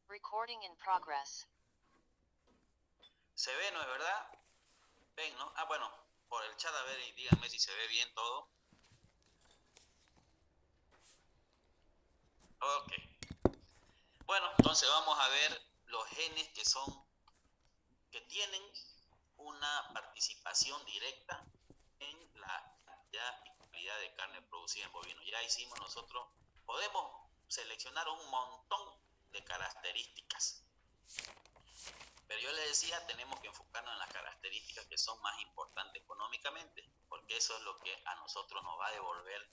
Recording in progress. ¿Se ve, no es verdad? ¿Ven, no? Ah, bueno, por el chat a ver y díganme si se ve bien todo. Ok. Bueno, entonces vamos a ver los genes que tienen una participación directa en la cantidad y calidad de carne producida en bovino. Ya hicimos nosotros, podemos seleccionar un montón de características. Pero yo les decía, tenemos que enfocarnos en las características que son más importantes económicamente, porque eso es lo que a nosotros nos va a devolver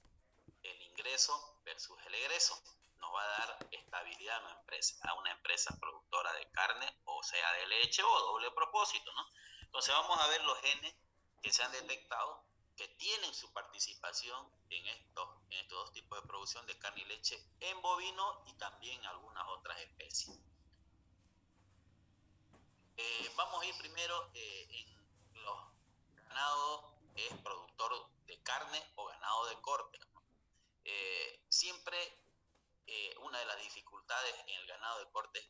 el ingreso versus el egreso. Nos va a dar estabilidad a una empresa productora de carne, o sea, de leche o doble propósito, ¿no? Entonces vamos a ver los genes que se han detectado que tienen su participación en estos dos tipos de producción de carne y leche en bovino y también en algunas otras especies. Vamos a ir primero en los ganados que es productor de carne o ganado de corte, ¿no? Siempre una de las dificultades en el ganado de corte es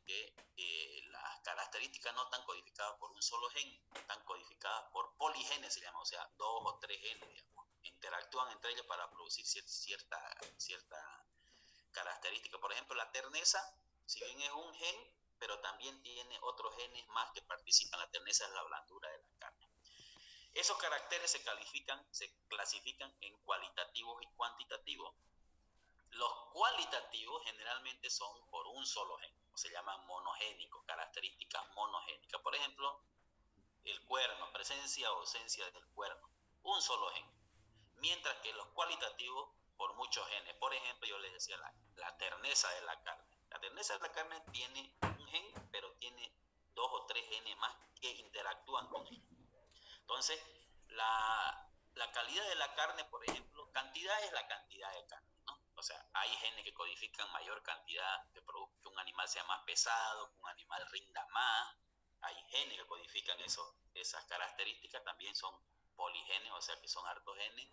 que las características no están codificadas por un solo gen, están codificadas por poligenes, se llama, o sea, 2 o 3 genes, digamos, interactúan entre ellos para producir cierta característica. Por ejemplo, la terneza, si bien es un gen, pero también tiene otros genes más que participan. La terneza es la blandura de la carne. Esos caracteres se clasifican en cualitativos y cuantitativos. Los cualitativos generalmente son por un solo gen, se llaman monogénicos, características monogénicas. Por ejemplo, el cuerno, presencia o ausencia del cuerno, un solo gen. Mientras que los cualitativos por muchos genes. Por ejemplo, yo les decía la terneza de la carne. La terneza de la carne tiene un gen, pero tiene 2 o 3 genes más que interactúan con ella. Entonces, la calidad de la carne, por ejemplo, cantidad es la cantidad de carne, ¿no? O sea, hay genes que codifican mayor cantidad, que un animal sea más pesado, que un animal rinda más. Hay genes que codifican esas características, también son poligenes, o sea que son hartos genes.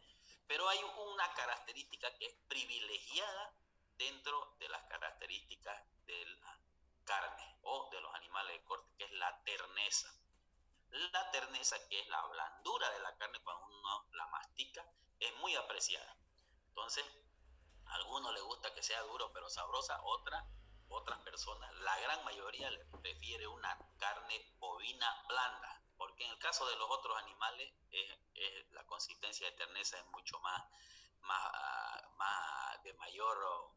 Pero hay una característica que es privilegiada dentro de las características de la carne o de los animales de corte, que es la terneza. La terneza, que es la blandura de la carne cuando uno la mastica, es muy apreciada. Entonces, a algunos les gusta que sea duro pero sabrosa, otras personas, la gran mayoría, le prefiere una carne bovina blanda, porque en el caso de los otros animales la consistencia de terneza es mucho más de mayor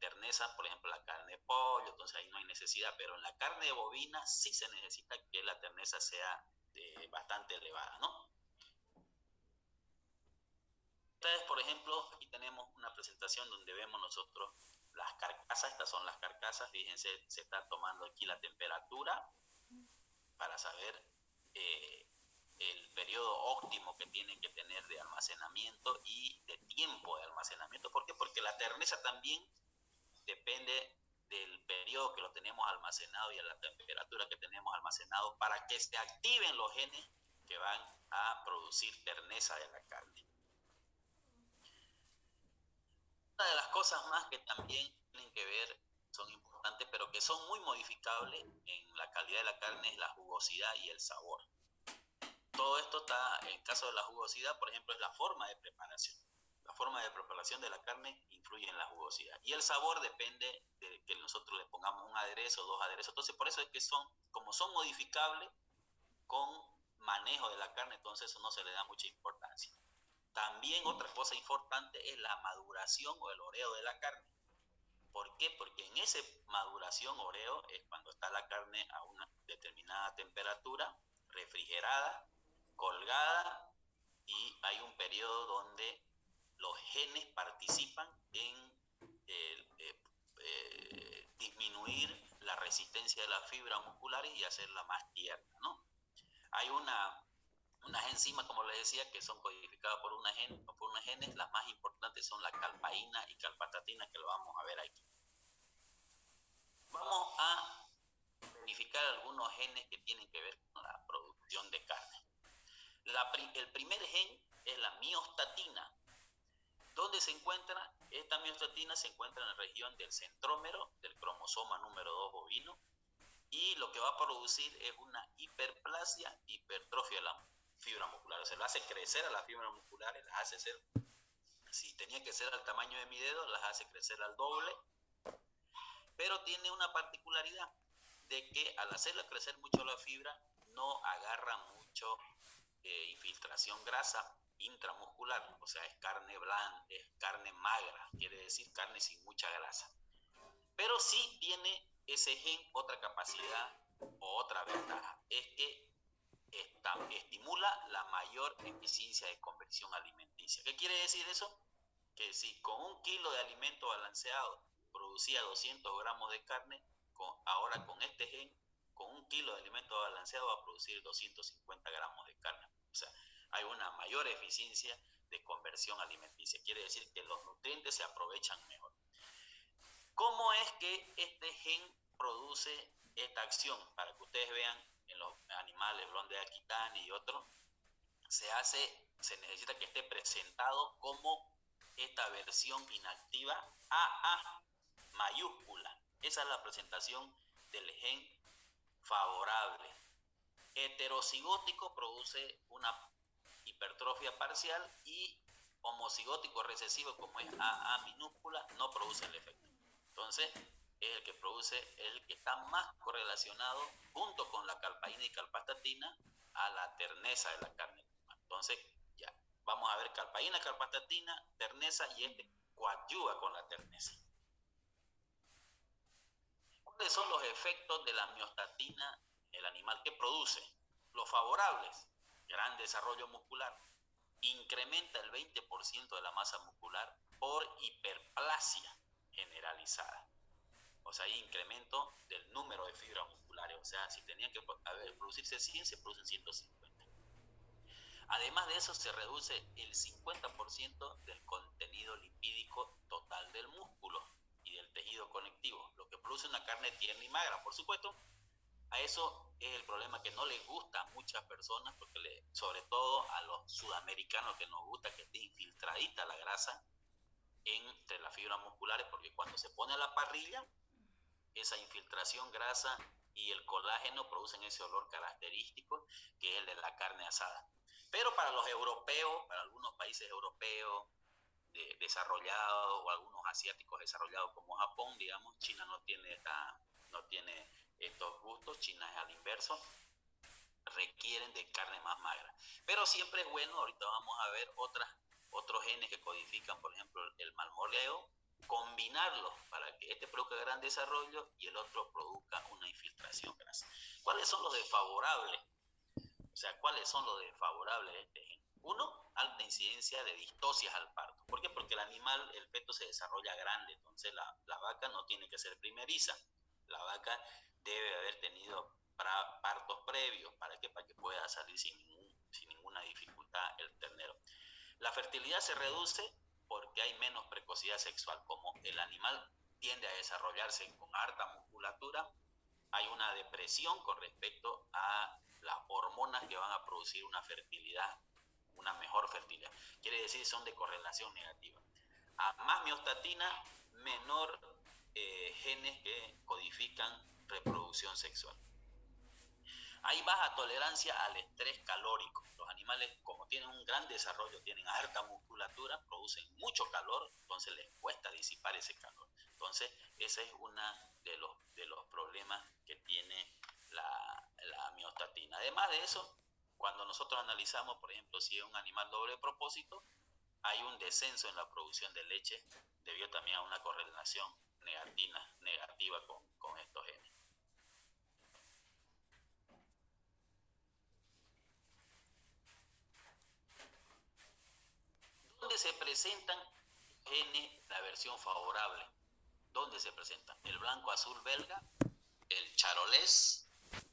terneza. Por ejemplo, la carne de pollo, entonces ahí no hay necesidad, pero en la carne bovina sí se necesita que la terneza sea bastante elevada, ¿no? Entonces, por ejemplo, aquí tenemos una presentación donde vemos nosotros las carcasas. Estas son las carcasas. Fíjense, se está tomando aquí la temperatura para saber el periodo óptimo que tienen que tener de almacenamiento y de tiempo de almacenamiento. ¿Por qué? Porque la terneza también depende del periodo que lo tenemos almacenado y a la temperatura que tenemos almacenado para que se activen los genes que van a producir terneza de la carne. Una de las cosas más que también tienen que ver, son importantes, pero que son muy modificables en la calidad de la carne, es la jugosidad y el sabor. Todo esto está, en caso de la jugosidad, por ejemplo, es la forma de preparación. La forma de preparación de la carne influye en la jugosidad. Y el sabor depende de que nosotros le pongamos un aderezo, 2 aderezos. Entonces, por eso es que como son modificables con manejo de la carne, entonces eso no se le da mucha importancia. También otra cosa importante es la maduración o el oreo de la carne. ¿Por qué? Porque en esa maduración oreo es cuando está la carne a una determinada temperatura, refrigerada, colgada, y hay un periodo donde los genes participan en disminuir la resistencia de las fibras musculares y hacerla más tierna, ¿no? Hay unas enzimas, como les decía, que son codificadas por unas genes. Las más importantes son la calpaína y calpatatina, que lo vamos a ver aquí. Vamos a verificar algunos genes que tienen que ver con la producción de carne. El primer gen es la miostatina. ¿Dónde se encuentra? Esta miostatina se encuentra en la región del centrómero del cromosoma número 2 bovino y lo que va a producir es una hiperplasia, hipertrofia de la fibra muscular. O sea, lo hace crecer a las fibras musculares, las hace ser, si tenía que ser al tamaño de mi dedo, las hace crecer al doble, pero tiene una particularidad de que al hacerla crecer mucho la fibra, no agarra mucho infiltración grasa intramuscular, o sea, es carne blanda, es carne magra, quiere decir carne sin mucha grasa. Pero sí tiene ese gen otra capacidad o otra ventaja, es que estimula la mayor eficiencia de conversión alimenticia. ¿Qué quiere decir eso? Que si con 1 kilo de alimento balanceado producía 200 gramos de carne, ahora con este gen, con 1 kilo de alimento balanceado va a producir 250 gramos de carne. O sea, hay una mayor eficiencia de conversión alimenticia. Quiere decir que los nutrientes se aprovechan mejor. ¿Cómo es que este gen produce esta acción? Para que ustedes vean en los animales, blonde de Aquitani y otros, se necesita que esté presentado como esta versión inactiva AA mayúscula. Esa es la presentación del gen favorable. Heterocigótico produce una hipertrofia parcial y homocigótico recesivo, como es AA minúscula, no produce el efecto. Entonces, es el que produce, es el que está más correlacionado junto con la calpaína y calpastatina a la terneza de la carne. Entonces, ya, vamos a ver calpaína, calpastatina, terneza, y este coadyuva con la terneza. ¿Cuáles son los efectos de la miostatina en el animal? ¿Qué produce? Los favorables: gran desarrollo muscular, incrementa el 20% de la masa muscular por hiperplasia generalizada. O sea, hay incremento del número de fibras musculares. O sea, si tenían que producirse 100, se producen 150. Además de eso, se reduce el 50% del contenido lipídico total del músculo y del tejido conectivo, lo que produce una carne tierna y magra. Por supuesto, a eso es el problema que no les gusta a muchas personas, porque sobre todo a los sudamericanos, que nos gusta que esté infiltradita la grasa entre las fibras musculares, porque cuando se pone a la parrilla, esa infiltración grasa y el colágeno producen ese olor característico que es el de la carne asada. Pero para los europeos, para algunos países europeos desarrollados o algunos asiáticos desarrollados como Japón, digamos, China no tiene estos gustos, China es al inverso, requieren de carne más magra. Pero siempre es bueno, ahorita vamos a ver otros genes que codifican, por ejemplo, el marmoleo, combinarlos para que este produzca gran desarrollo y el otro produzca una infiltración grasa. ¿Cuáles son los desfavorables? O sea, ¿cuáles son los desfavorables de este gen? Uno, alta incidencia de distocias al parto. ¿Por qué? Porque el animal, el feto se desarrolla grande, entonces la vaca no tiene que ser primeriza. La vaca debe haber tenido partos previos. ¿Para qué? Para que pueda salir sin ninguna dificultad el ternero. La fertilidad se reduce porque hay menos precocidad sexual. Como el animal tiende a desarrollarse con harta musculatura, hay una depresión con respecto a las hormonas que van a producir una fertilidad, una mejor fertilidad. Quiere decir, son de correlación negativa. A más miostatina, menor genes que codifican reproducción sexual. Hay baja tolerancia al estrés calórico. Los animales, como tienen un gran desarrollo, tienen harta musculatura, producen mucho calor, entonces les cuesta disipar ese calor. Entonces, ese es uno de los problemas que tiene la miostatina. Además de eso, cuando nosotros analizamos, por ejemplo, si es un animal doble propósito, hay un descenso en la producción de leche debido también a una correlación negativa con estos genes. ¿Dónde se presentan genes la versión favorable? ¿Dónde se presentan? El blanco azul belga, el charolés,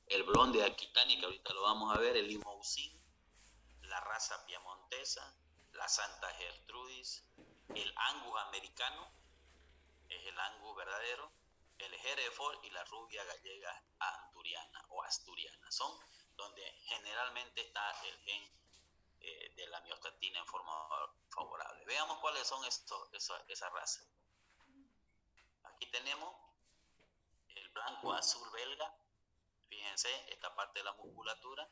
el blonde de Aquitani, que ahorita lo vamos a ver, el limousin, la raza piamontesa, la Santa Gertrudis, el Angus americano, es el Angus verdadero, el Hereford y la rubia gallega anturiana o asturiana. Son donde generalmente está el gen de la miostatina en forma favorable. Veamos cuáles son esa raza. Aquí tenemos el blanco azul belga, Fíjense, esta parte de la musculatura,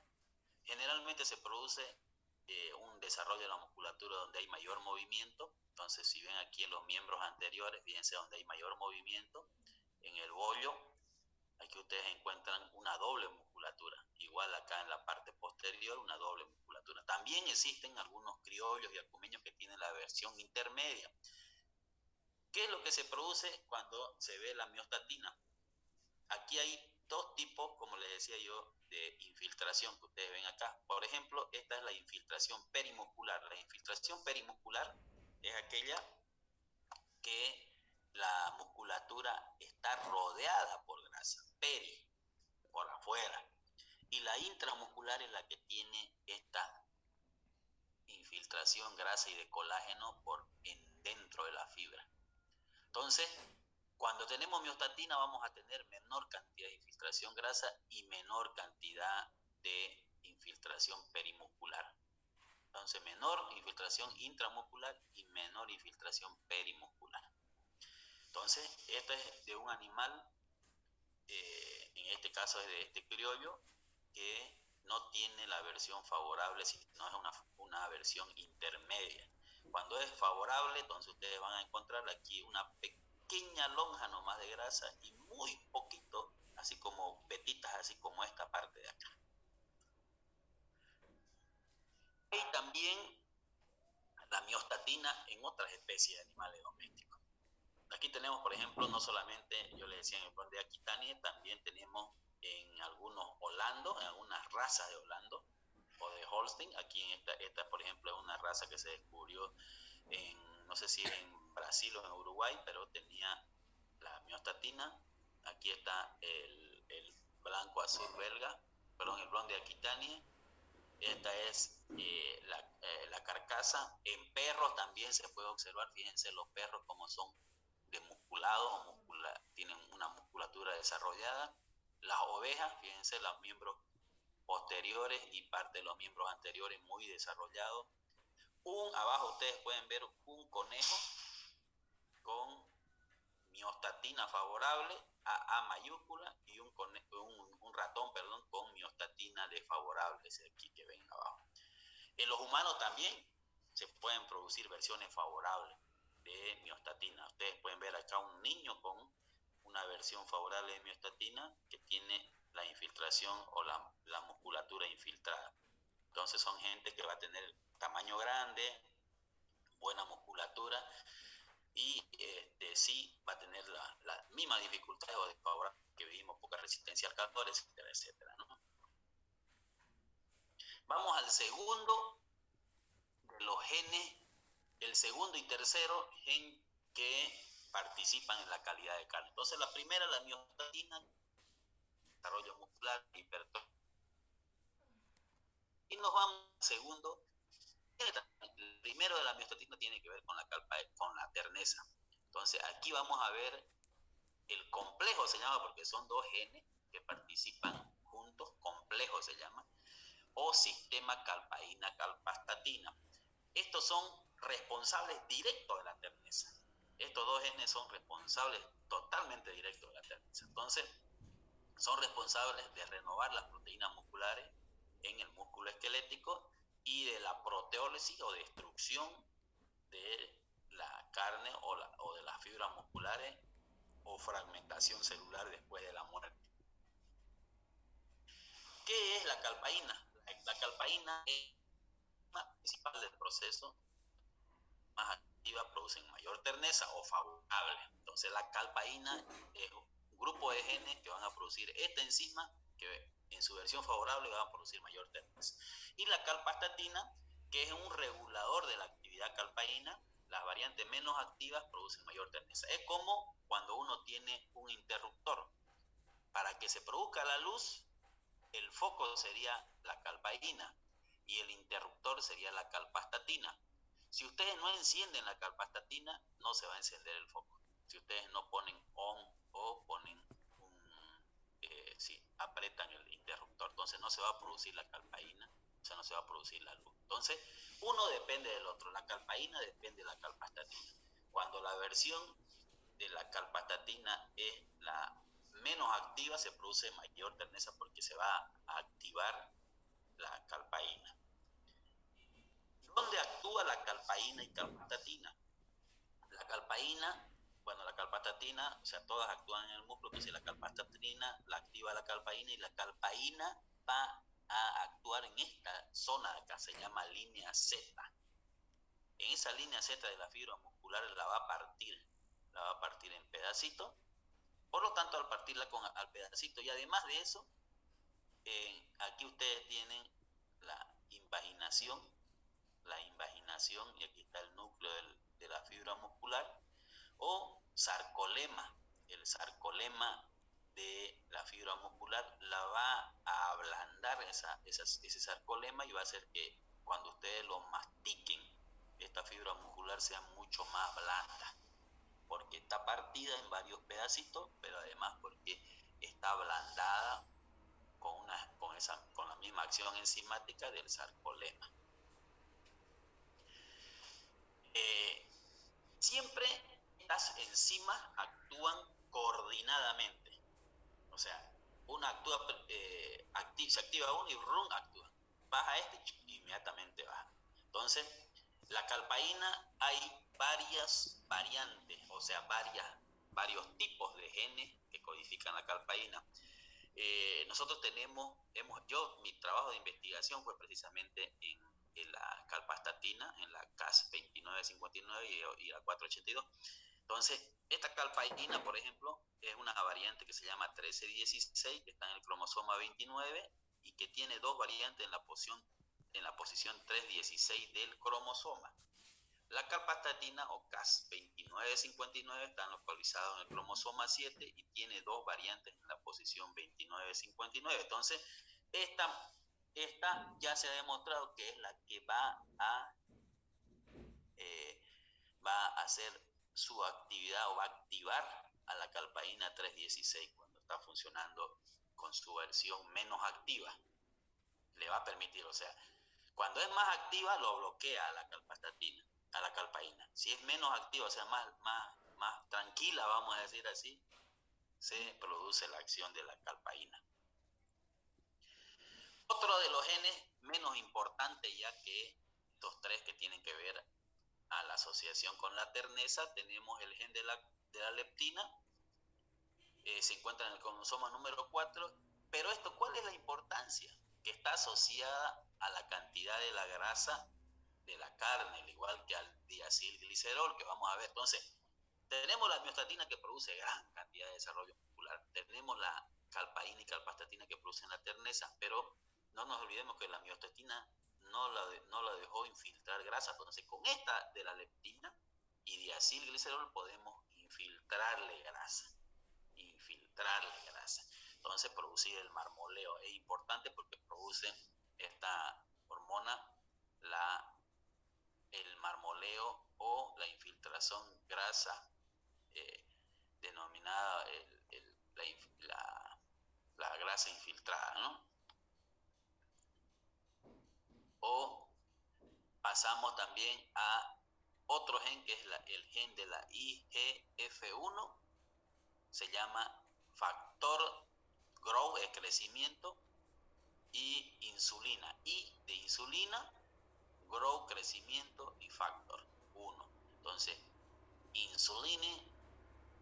generalmente se produce un desarrollo de la musculatura donde hay mayor movimiento. Entonces, si ven aquí en los miembros anteriores, fíjense donde hay mayor movimiento. En el bollo, aquí ustedes encuentran una doble musculatura. Igual acá en la parte posterior, una doble musculatura. También existen algunos criollos y acumeños que tienen la versión intermedia. ¿Qué es lo que se produce cuando se ve la miostatina? Aquí hay dos tipos, como les decía yo, de infiltración que ustedes ven acá. Por ejemplo, esta es la infiltración perimuscular. La infiltración perimuscular es aquella que la musculatura está rodeada por grasa, peri, por afuera. Y la intramuscular es la que tiene esta infiltración grasa y de colágeno por en dentro de la fibra. Entonces, cuando tenemos miostatina vamos a tener menor cantidad de infiltración grasa y menor cantidad de infiltración perimuscular. Entonces, menor infiltración intramuscular y menor infiltración perimuscular. Entonces, esto es de un animal, en este caso es de este criollo, que no tiene la versión favorable, sino es una versión intermedia. Cuando es favorable, entonces ustedes van a encontrar aquí una pequeña lonja nomás de grasa y muy poquito, así como vetitas, así como esta parte de acá. Hay también la miostatina en otras especies de animales domésticos. Aquí tenemos, por ejemplo, no solamente, yo les decía en el plan de Aquitania, también tenemos en algunos holandos, en algunas razas de holando o de Holstein. Aquí en esta, por ejemplo, es una raza que se descubrió en, no sé si en Brasil o en Uruguay, pero tenía la miostatina. Aquí está el blanco azul belga, perdón, el blond de Aquitania. Esta es la carcasa. En perros también se puede observar, fíjense los perros como son demusculados, tienen una musculatura desarrollada. Las ovejas, fíjense los miembros posteriores y parte de los miembros anteriores muy desarrollados. Abajo ustedes pueden ver un conejo con miostatina favorable, A mayúscula, y un ratón, perdón, con miostatina desfavorable, ese aquí que ven abajo. En los humanos también se pueden producir versiones favorables de miostatina. Ustedes pueden ver acá un niño con una versión favorable de miostatina que tiene la infiltración o la musculatura infiltrada. Entonces son gente que va a tener tamaño grande, buena musculatura y sí va a tener la misma dificultad o desfavorable que vimos, poca resistencia al calor, etcétera, etcétera, ¿no? Vamos al segundo de los genes, el segundo y tercero gen que participan en la calidad de carne. Entonces la primera, la miostatina, desarrollo muscular, hipertrofia. Y nos vamos al segundo. El primero de la miostatina tiene que ver con la terneza. Entonces aquí vamos a ver el complejo, se llama porque son dos genes que participan juntos, complejo se llama, o sistema calpaína-calpastatina. Estos son responsables directos de la terneza. Estos dos genes son responsables totalmente directos de la terneza. Entonces, son responsables de renovar las proteínas musculares en el músculo esquelético y de la proteólisis o destrucción de la carne o de las fibras musculares o fragmentación celular después de la muerte. ¿Qué es la calpaína? La calpaína es la principal del proceso, más activa, producen mayor terneza o favorable. Entonces la calpaína es un grupo de genes que van a producir esta enzima que en su versión favorable va a producir mayor terneza. Y la calpastatina, que es un regulador de la actividad calpaína, las variantes menos activas producen mayor terneza. Es como cuando uno tiene un interruptor. Para que se produzca la luz, el foco sería la calpaína y el interruptor sería la calpastatina. Si ustedes no encienden la calpastatina, no se va a encender el foco. Si ustedes no ponen on o ponen apretan el interruptor, entonces no se va a producir la calpaína, o sea, no se va a producir la luz. Entonces, uno depende del otro. La calpaína depende de la calpastatina. Cuando la versión de la calpastatina es la menos activa se produce mayor terneza porque se va a activar la calpaína. ¿Dónde actúa la calpaína y calpastatina? La calpaína, bueno, la calpastatina, o sea, todas actúan en el músculo, entonces la calpastatina la activa la calpaína y la calpaína va a actuar en esta zona de acá, se llama línea Z. En esa línea Z de la fibra muscular la va a partir en pedacitos. Por lo tanto, al partirla al pedacito, y además de eso, aquí ustedes tienen la invaginación, y aquí está el núcleo de la fibra muscular, o sarcolema. El sarcolema de la fibra muscular la va a ablandar ese sarcolema y va a hacer que cuando ustedes lo mastiquen, esta fibra muscular sea mucho más blanda, porque está partida en varios pedacitos, pero además porque está ablandada con la misma acción enzimática del sarcolema. Siempre estas enzimas actúan coordinadamente, o sea, una actúa, se activa una y rum actúa, baja y inmediatamente baja. Entonces, la calpaína hay varias variantes, o sea, varios tipos de genes que codifican la calpaína. Nosotros mi trabajo de investigación fue precisamente en la calpastatina, en la Cas 2959 y la 482. Entonces, esta calpaína, por ejemplo, es una variante que se llama 1316, que está en el cromosoma 29 y que tiene dos variantes en la posición 316 del cromosoma. La calpastatina o Cas 2959 está localizado en el cromosoma 7 y tiene dos variantes en la posición 2959. Entonces, esta ya se ha demostrado que es la que va a hacer su actividad o va a activar a la calpaína 316 cuando está funcionando con su versión menos activa. Le va a permitir, o sea, cuando es más activa lo bloquea a la calpastatina, a la calpaína. Si es menos activa, o sea, más tranquila, vamos a decir así, se produce la acción de la calpaína. Otro de los genes menos importantes, ya que estos tres que tienen que ver a la asociación con la terneza, tenemos el gen de la leptina, se encuentra en el cromosoma número 4, pero ¿cuál es la importancia? Que está asociada a la cantidad de la grasa de la carne, al igual que al diacilglicerol, que vamos a ver. Entonces, tenemos la miostatina que produce gran cantidad de desarrollo muscular, tenemos la calpaína y calpastatina que producen la terneza, pero no nos olvidemos que la miostatina no la dejó infiltrar grasa. Entonces, con esta de la leptina y diacilglicerol podemos infiltrarle grasa. Entonces, producir el marmoleo es importante porque produce esta hormona el marmoleo o la infiltración grasa, denominada la grasa infiltrada, ¿no? O pasamos también a otro gen que es el gen de la IGF-1, se llama factor growth, es crecimiento, y insulina. I de insulina, grow, crecimiento, y factor 1. Entonces, insuline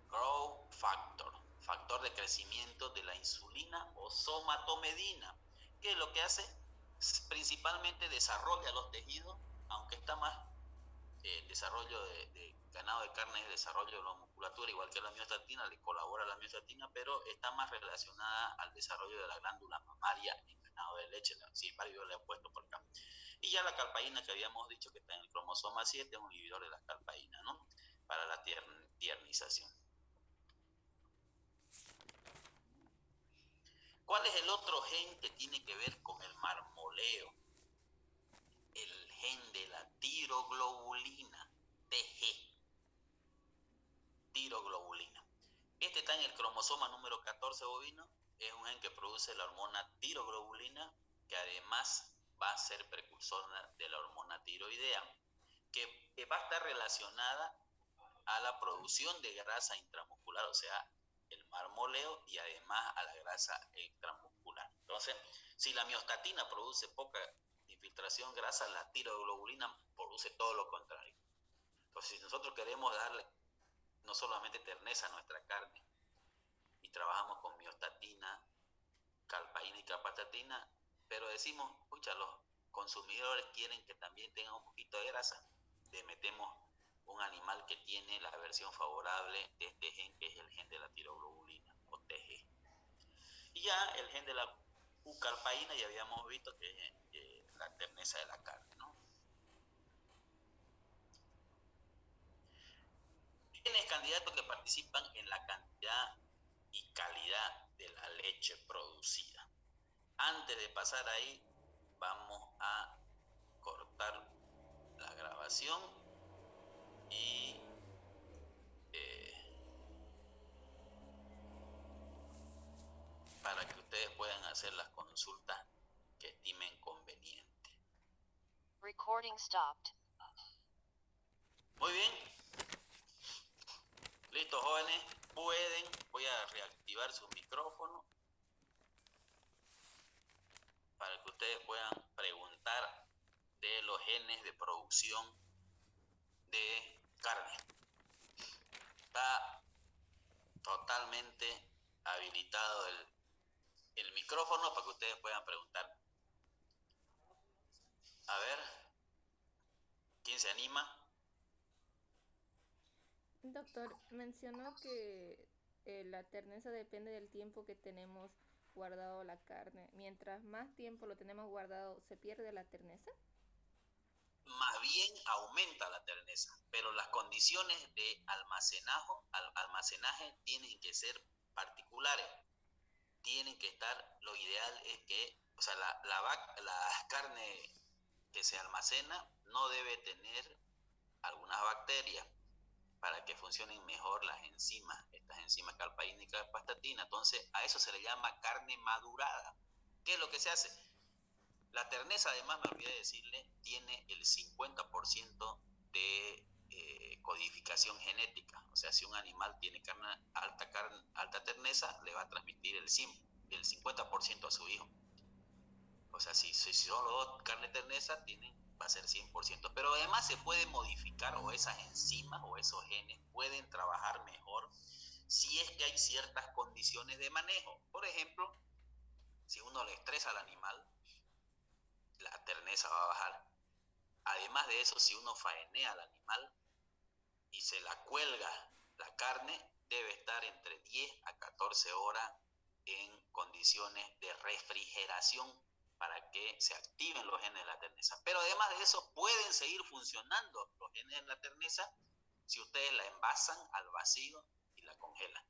growth factor de crecimiento de la insulina o somatomedina, que lo que hace principalmente desarrolla los tejidos, aunque está más desarrollo de ganado de carne es desarrollo de la musculatura, igual que la miostatina, le colabora la miostatina, pero está más relacionada al desarrollo de la glándula mamaria en ganado de leche. Sin embargo, yo le he puesto por acá. Y ya la calpaína, que habíamos dicho que está en el cromosoma 7, es un inhibidor de la calpaína, ¿no? Para la tiernización. ¿Cuál es el otro gen que tiene que ver con el marmoleo? El gen de la tiroglobulina, TG. Tiroglobulina. Este está en el cromosoma número 14 bovino, es un gen que produce la hormona tiroglobulina, que además va a ser precursora de la hormona tiroidea, que va a estar relacionada a la producción de grasa intramuscular, o sea, el marmoleo y además a la grasa extramuscular. Entonces, si la miostatina produce poca infiltración grasa, la tiroglobulina produce todo lo contrario. Entonces, si nosotros queremos darle no solamente terneza a nuestra carne y trabajamos con miostatina, calpaína y capatatina, pero decimos, pucha, los consumidores quieren que también tenga un poquito de grasa, le metemos un animal que tiene la versión favorable de este gen, que es el gen de la tiroglobulina, o TG. Y ya el gen de la U-calpaína ya habíamos visto que es la terneza de la carne, ¿no? Genes candidatos que participan en la cantidad y calidad de la leche producida. Antes de pasar ahí, vamos a cortar la grabación y para que ustedes puedan hacer las consultas que estimen conveniente. Recording stopped. Muy bien. Listo, jóvenes. Voy a reactivar su micrófono para que ustedes puedan preguntar de los genes de producción de carne. Está totalmente habilitado el micrófono para que ustedes puedan preguntar. A ver, ¿quién se anima? Doctor, mencionó que la terneza depende del tiempo que tenemos guardado la carne. Mientras más tiempo lo tenemos guardado, ¿se pierde la terneza? Más bien aumenta la terneza, pero las condiciones de almacenaje tienen que ser particulares. Tienen que estar, lo ideal es que, o sea, la carne que se almacena no debe tener algunas bacterias para que funcionen mejor las enzimas, estas enzimas calpaína y capastatina. Entonces, a eso se le llama carne madurada. ¿Qué es lo que se hace? La terneza, además, me olvidé decirle, tiene el 50% de codificación genética. O sea, si un animal tiene alta terneza, le va a transmitir el 50% a su hijo. O sea, si son los dos carne terneza, va a ser 100%. Pero además se puede modificar, o esas enzimas o esos genes pueden trabajar mejor si es que hay ciertas condiciones de manejo. Por ejemplo, si uno le estresa al animal, la terneza va a bajar. Además de eso, si uno faenea al animal y se la cuelga la carne, debe estar entre 10 a 14 horas en condiciones de refrigeración para que se activen los genes de la terneza. Pero además de eso, pueden seguir funcionando los genes de la terneza si ustedes la envasan al vacío y la congelan.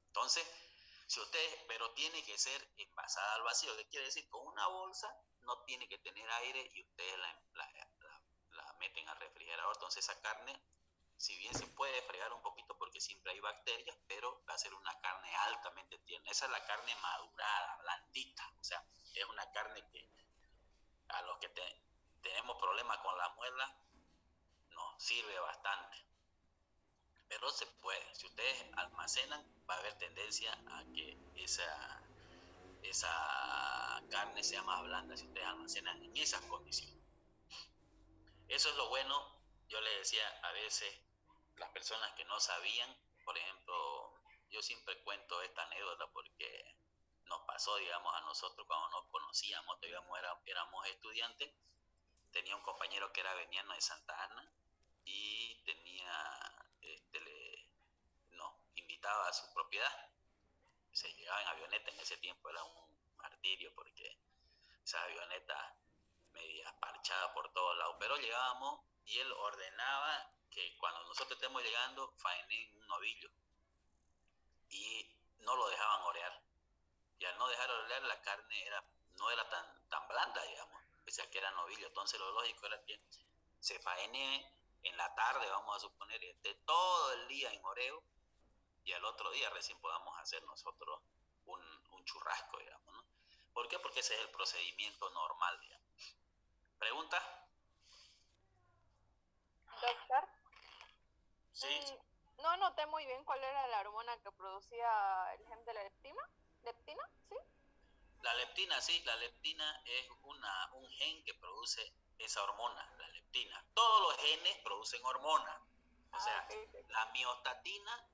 Entonces, pero tiene que ser envasada al vacío. ¿Qué quiere decir? Con una bolsa no tiene que tener aire y ustedes la meten al refrigerador. Entonces esa carne, si bien se puede fregar un poquito porque siempre hay bacterias, pero va a ser una carne altamente tierna. Esa es la carne madurada, blandita. O sea, es una carne que a los que tenemos problemas con la muela nos sirve bastante. Pero se puede. Si ustedes almacenan, va a haber tendencia a que esa carne sea más blanda si ustedes almacenan en esas condiciones. Eso es lo bueno. Yo les decía, a veces las personas que no sabían, por ejemplo, yo siempre cuento esta anécdota porque nos pasó, digamos, a nosotros cuando nos conocíamos, digamos, éramos estudiantes. Tenía un compañero que era veniano de Santa Ana y nos invitaba a su propiedad. Se llegaba en avioneta, en ese tiempo era un martirio porque esas avionetas medias parchadas por todos lados, pero llegábamos y él ordenaba que cuando nosotros estemos llegando faené en un novillo y no lo dejaban orear, y al no dejar orear la carne no era tan blanda, digamos, pese a que era novillo. Entonces lo lógico era que se faene en la tarde, vamos a suponer, y esté todo el día en oreo, y al otro día recién podamos hacer nosotros un churrasco, digamos, ¿no? ¿Por qué? Porque ese es el procedimiento normal, digamos. ¿Pregunta? Doctor. Sí. No noté muy bien cuál era la hormona que producía el gen de la leptina. ¿Leptina? ¿Sí? La leptina, sí, la leptina es un gen que produce esa hormona, la leptina. Todos los genes producen hormonas. O sea, Okay. la miostatina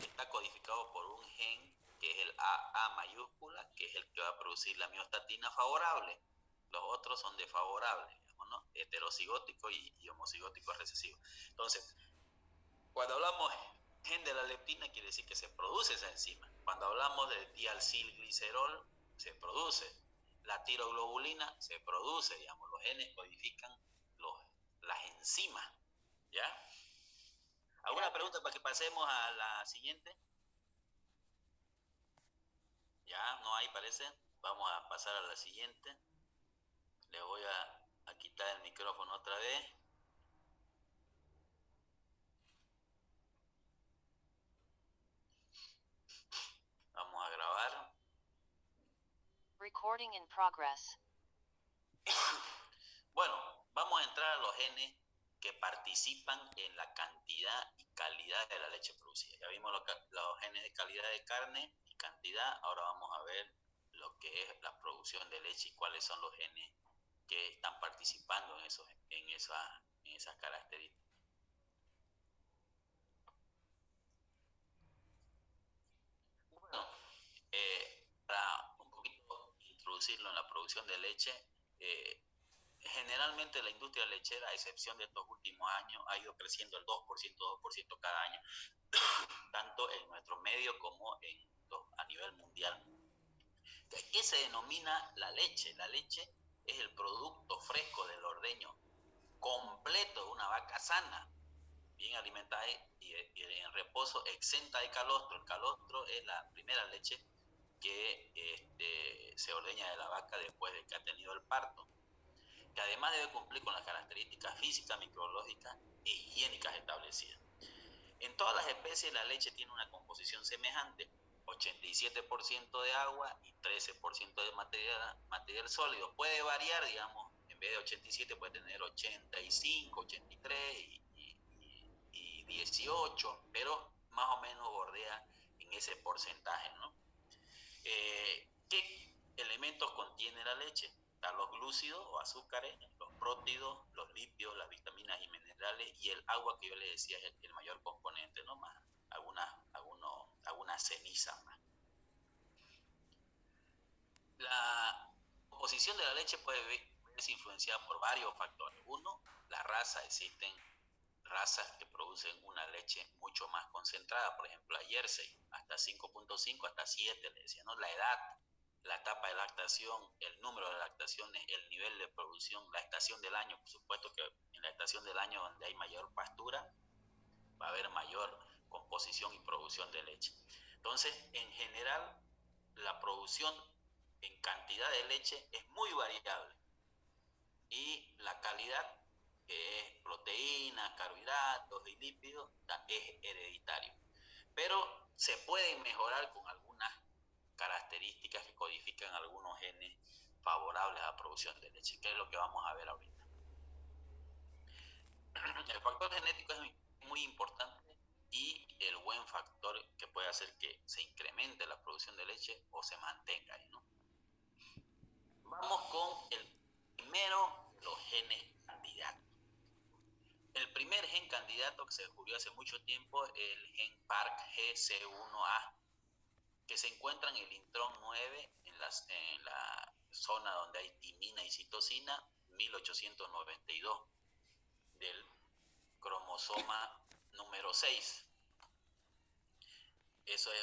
está codificado por un gen que es el A mayúscula, que es el que va a producir la miostatina favorable. Los otros son desfavorables, digamos, ¿no? Heterocigótico y homocigótico recesivo. Entonces, cuando hablamos gen de la leptina, quiere decir que se produce esa enzima. Cuando hablamos de diacilglicerol, se produce. La tiroglobulina se produce, digamos, los genes codifican las enzimas, ¿ya? ¿Alguna pregunta para que pasemos a la siguiente? Ya, no hay, parece. Vamos a pasar a la siguiente. Le voy a quitar el micrófono otra vez. Vamos a grabar. Recording in progress. Bueno, vamos a entrar a los genes que participan en la cantidad y calidad de la leche producida. Ya vimos los genes de calidad de carne y cantidad. Ahora vamos a ver lo que es la producción de leche y cuáles son los genes que están participando en esas características. Bueno, para un poquito introducirlo en la producción de leche, generalmente la industria lechera, a excepción de estos últimos años, ha ido creciendo el 2% cada año, tanto en nuestro medio como a nivel mundial. ¿Qué se denomina la leche? La leche es el producto fresco del ordeño completo de una vaca sana, bien alimentada y en reposo, exenta de calostro. El calostro es la primera leche que se ordeña de la vaca después de que ha tenido el parto, que además debe cumplir con las características físicas, microbiológicas e higiénicas establecidas. En todas las especies la leche tiene una composición semejante, 87% de agua y 13% de material sólido. Puede variar, digamos, en vez de 87 puede tener 85, 83 y 18, pero más o menos bordea en ese porcentaje, ¿no? ¿Qué elementos contiene la leche? Están los glúcidos o azúcares, los prótidos, los lípidos, las vitaminas y minerales, y el agua, que yo le decía es el mayor componente, ¿no? Más algunas cenizas más. La composición de la leche puede verse influenciada por varios factores. Uno, la raza. Existen razas que producen una leche mucho más concentrada, por ejemplo la Jersey, hasta 5.5, hasta 7, le decía, ¿no? La edad, la etapa de lactación, el número de lactaciones, el nivel de producción, la estación del año. Por supuesto que en la estación del año donde hay mayor pastura va a haber mayor composición y producción de leche. Entonces, en general, la producción en cantidad de leche es muy variable, y la calidad, que es proteína, carbohidratos y lípidos, es hereditario. Pero se puede mejorar con algunas características que codifican algunos genes favorables a la producción de leche, que es lo que vamos a ver ahorita. El factor genético es muy importante, y el buen factor que puede hacer que se incremente la producción de leche o se mantenga ahí, ¿no? Vamos con el primero, los genes candidatos. El primer gen candidato que se descubrió hace mucho tiempo es el gen PARC-GC1A, que se encuentra en el intrón 9, en la zona donde hay timina y citosina, 1892, del cromosoma número 6. Eso es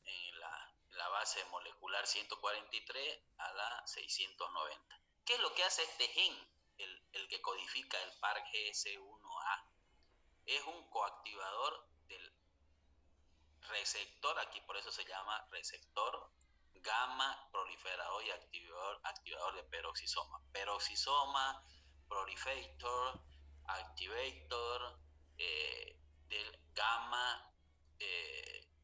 en la base molecular 143 a la 690. ¿Qué es lo que hace este gen, el que codifica el PARC-GS1A? Es un coactivador del receptor, aquí por eso se llama receptor gamma proliferador y activador de peroxisoma. Peroxisoma, proliferator, activator del gamma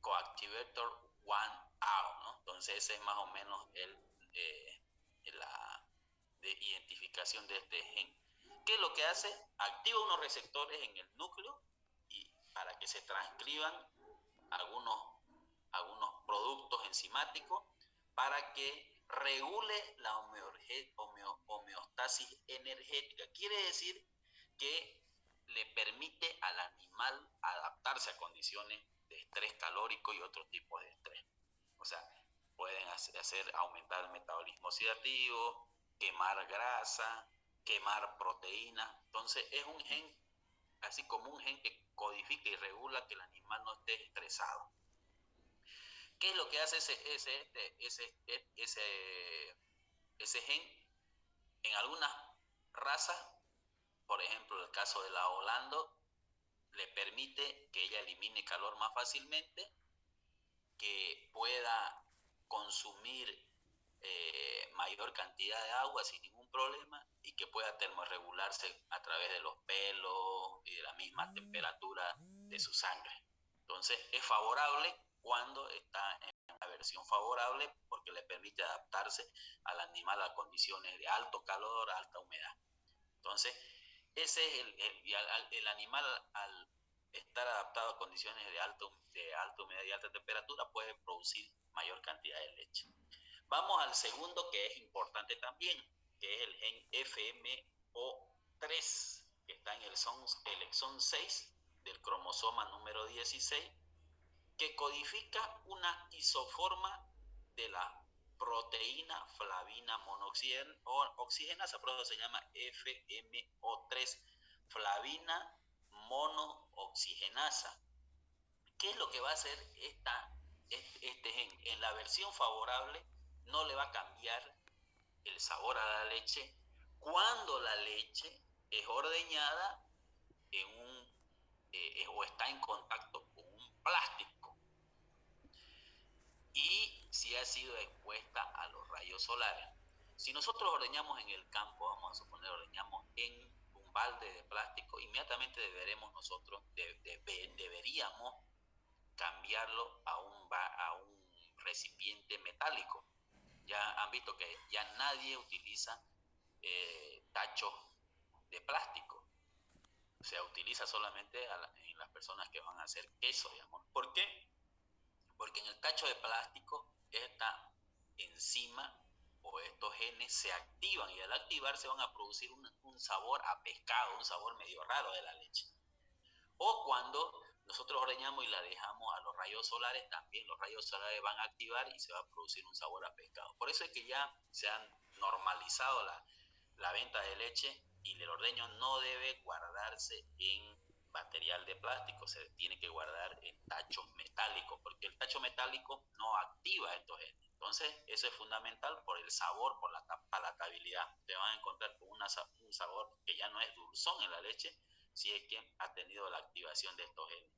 coactivator 1A, ¿no? Entonces ese es más o menos la identificación de este gen. ¿Qué es lo que hace? Activa unos receptores en el núcleo y que se transcriban algunos productos enzimáticos para que regule la homeostasis energética. Quiere decir que le permite al animal adaptarse a condiciones de estrés calórico y otros tipos de estrés. O sea, pueden hacer aumentar el metabolismo oxidativo, quemar grasa, quemar proteínas. Entonces es un gen, así como un gen que codifica y regula que el animal no esté estresado. ¿Qué es lo que hace ese gen? En algunas razas, por ejemplo el caso de la Holando, le permite que ella elimine calor más fácilmente, que pueda consumir mayor cantidad de agua sin ningún problema y que pueda termorregularse a través de los pelos y de la misma temperatura de su sangre. Entonces es favorable cuando está en una versión favorable porque le permite adaptarse al animal a condiciones de alto calor, alta humedad. Entonces ese es el animal al estar adaptado a condiciones de alta humedad y alta temperatura puede producir mayor cantidad de leche. Vamos al segundo, que es importante también, que es el gen FMO3, que está en el exón 6 del cromosoma número 16, que codifica una isoforma de la proteína flavina monooxigenasa, por eso se llama FMO3, flavina monooxigenasa. ¿Qué es lo que va a hacer este gen? En la versión favorable no le va a cambiar el sabor a la leche cuando la leche es ordeñada o está en contacto con un plástico y si ha sido expuesta a los rayos solares. Si nosotros ordeñamos en el campo, vamos a suponer ordeñamos en un balde de plástico, inmediatamente deberíamos cambiarlo a un recipiente metálico. Ya han visto que ya nadie utiliza tachos de plástico. Se utiliza solamente en las personas que van a hacer queso, digamos. ¿Por qué? Porque en el tacho de plástico esta enzima o estos genes se activan y al activarse van a producir un sabor a pescado, un sabor medio raro de la leche. O cuando nosotros ordeñamos y la dejamos a los rayos solares, también los rayos solares van a activar y se va a producir un sabor a pescado. Por eso es que ya se ha normalizado la venta de leche y el ordeño no debe guardarse en material de plástico, se tiene que guardar en tachos metálicos, porque el tacho metálico no activa estos genes. Entonces, eso es fundamental por el sabor, por la palatabilidad. Te van a encontrar con un sabor que ya no es dulzón en la leche, si es que ha tenido la activación de estos genes.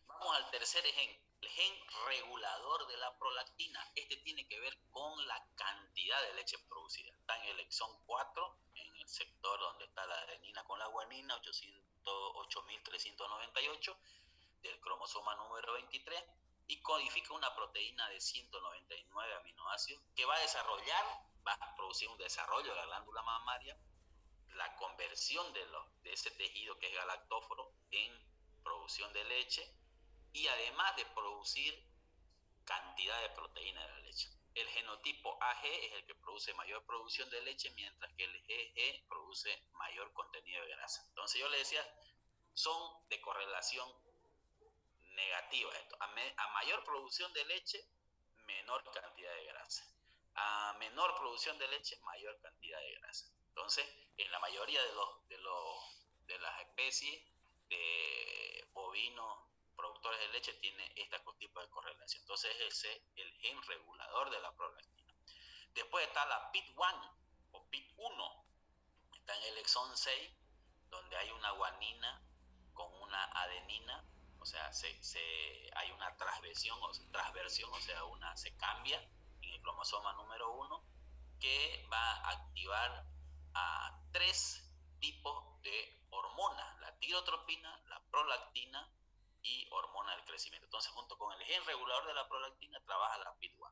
Vamos al tercer gen, el gen regulador de la prolactina. Este tiene que ver con la cantidad de leche producida. Está en el exón 4, en el sector donde está la adenina con la guanina, 8.398 del cromosoma número 23, y codifica una proteína de 199 aminoácidos que va a producir un desarrollo de la glándula mamaria, la conversión de ese tejido que es galactóforo en producción de leche y además de producir cantidad de proteína de la leche. El genotipo AG es el que produce mayor producción de leche, mientras que el GG produce mayor contenido de grasa. Entonces yo le decía, son de correlación negativa esto. A mayor producción de leche, menor cantidad de grasa. A menor producción de leche, mayor cantidad de grasa. Entonces, en la mayoría de las especies de bovinos productores de leche tiene este tipo de correlación. Entonces, ese es el gen regulador de la prolactina. Después está la PIT1 o PIT1. Está en el exón 6, donde hay una guanina con una adenina, o sea, hay una transversión, o sea, se cambia en el cromosoma número 1, que va a activar a 3 tipos de hormonas, la tirotropina, la prolactina y hormona del crecimiento. Entonces, junto con el gen regulador de la prolactina, trabaja la PIT1.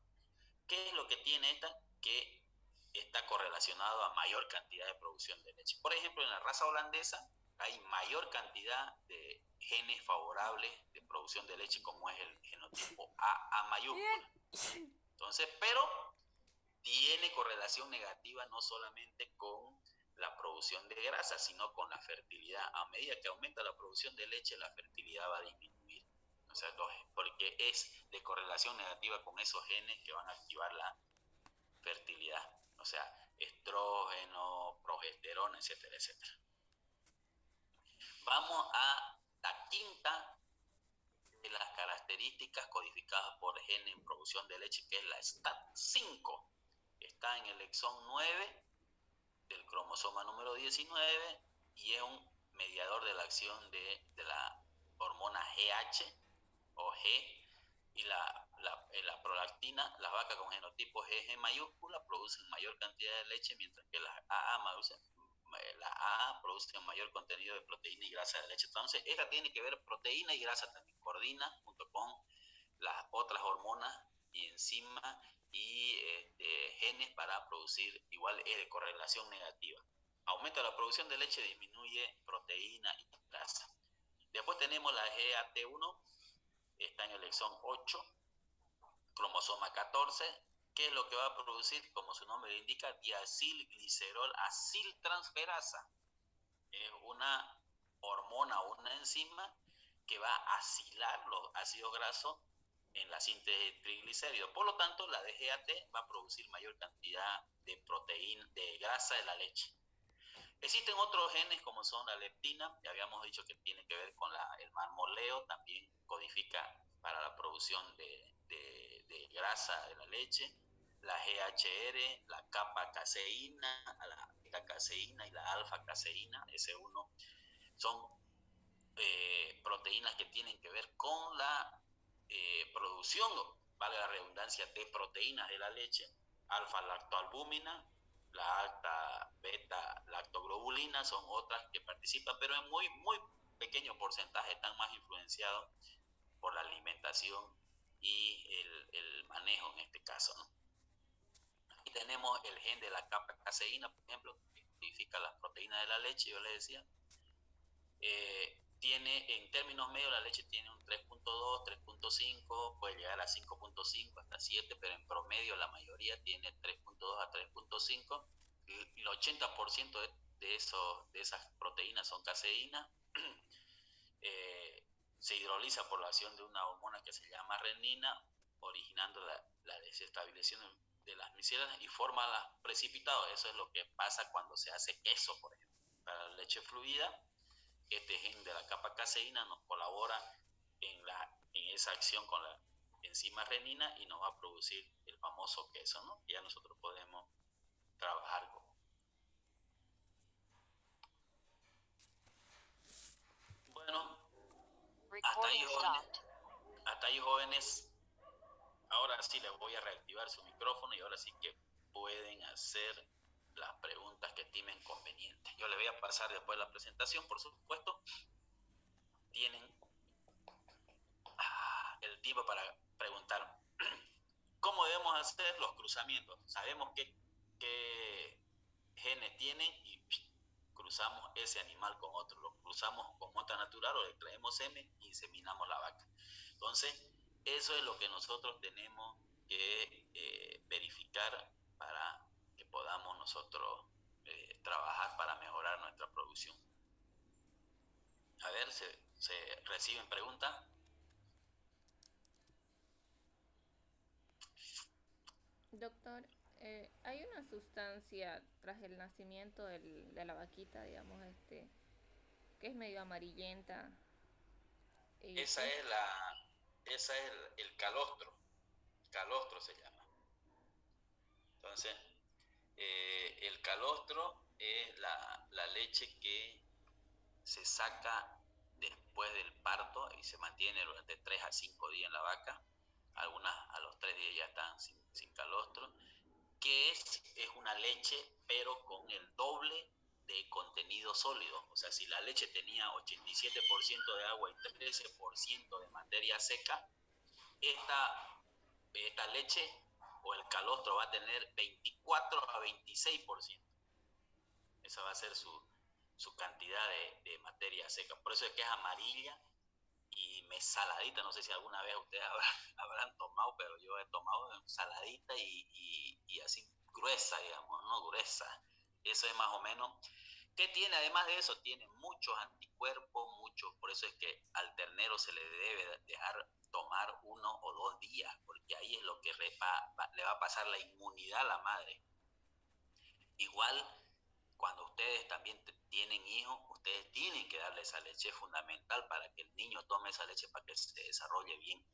¿Qué es lo que tiene esta? Que está correlacionado a mayor cantidad de producción de leche. Por ejemplo, en la raza holandesa hay mayor cantidad de genes favorables de producción de leche, como es el genotipo A mayúscula. Entonces, pero tiene correlación negativa no solamente con la producción de grasa, sino con la fertilidad. A medida que aumenta la producción de leche, la fertilidad va a disminuir. O sea, porque es de correlación negativa con esos genes que van a activar la fertilidad. O sea, estrógeno, progesterona, etcétera, etcétera. Vamos a la quinta de las características codificadas por gen en producción de leche, que es la STAT5. Está en el exón 9 del cromosoma número 19 y es un mediador de la acción de la hormona GH o G, y la prolactina. Las vacas con genotipo GG mayúscula producen mayor cantidad de leche, mientras que las AA producen mayor contenido de proteína y grasa de leche. Entonces, esta tiene que ver proteína y grasa también, coordina junto con las otras hormonas y enzimas y genes para producir igual, es de correlación negativa. Aumenta la producción de leche, disminuye proteína y grasa. Después tenemos la GAT1, está en el exón 8, cromosoma 14, que es lo que va a producir, como su nombre le indica, diacilglicerol aciltransferasa. Es una hormona o una enzima que va a acilar los ácidos grasos en la síntesis de triglicéridos. Por lo tanto, la DGAT va a producir mayor cantidad de proteína, de grasa de la leche. Existen otros genes como son la leptina, ya habíamos dicho que tiene que ver con el marmoleo, también codifica para la producción de grasa de la leche. La GHR, la kappa-caseína, la beta-caseína y la alfa-caseína, S1, son proteínas que tienen que ver con la producción, vale la redundancia, de proteínas de la leche. Alfa-lactoalbúmina, la alta beta-lactoglobulina son otras que participan, pero en muy, muy pequeño porcentaje, están más influenciados por la alimentación y el manejo en este caso, ¿no? Aquí tenemos el gen de la kappa-caseína, por ejemplo, que codifica las proteínas de la leche. Yo les decía, tiene en términos medios, la leche tiene un 3.2, 3.5, puede llegar a 5.5 hasta 7, pero en promedio la mayoría tiene 3.2 a 3.5. El 80% de esas proteínas son caseínas. Se hidroliza por la acción de una hormona que se llama renina, originando la desestabilización de las micelinas y forma los precipitados. Eso es lo que pasa cuando se hace queso, por ejemplo. Para la leche fluida, este gen de la kappa-caseína nos colabora en esa acción con la enzima renina y nos va a producir el famoso queso, ¿no? Ya nosotros podemos trabajar con. Bueno, hasta ahí jóvenes, ahora sí les voy a reactivar su micrófono y ahora sí que pueden hacer las preguntas que estimen convenientes. Yo les voy a pasar después la presentación, por supuesto. Tienen el tiempo para preguntar cómo debemos hacer los cruzamientos. Sabemos qué genes tienen y cruzamos ese animal con otro. Lo cruzamos con mota natural o le traemos semen y inseminamos la vaca. Entonces, eso es lo que nosotros tenemos que verificar para que podamos nosotros trabajar para mejorar nuestra producción. A ver, ¿se reciben preguntas? Doctor, hay una sustancia tras el nacimiento de la vaquita, digamos, que es medio amarillenta. Esa es el calostro. Calostro se llama. Entonces, el calostro es la leche que se saca después del parto y se mantiene durante 3 a 5 días en la vaca. Algunas a los 3 días ya están sin calostro, que es una leche pero con el doble de contenido sólido. O sea, si la leche tenía 87% de agua y 13% de materia seca, esta leche o el calostro va a tener 24 a 26%. Esa va a ser su cantidad de materia seca. Por eso es que es amarilla y me saladita. No sé si alguna vez ustedes habrán tomado, pero yo he tomado saladita y así gruesa, digamos, no gruesa. Eso es más o menos. ¿Qué tiene? Además de eso, tiene muchos anticuerpos, muchos. Por eso es que al ternero se le debe dejar tomar 1 o 2 días, porque ahí es lo que le va a pasar la inmunidad a la madre. Igual, cuando ustedes también tienen hijos, ustedes tienen que darle esa leche, es fundamental para que el niño tome esa leche para que se desarrolle bien.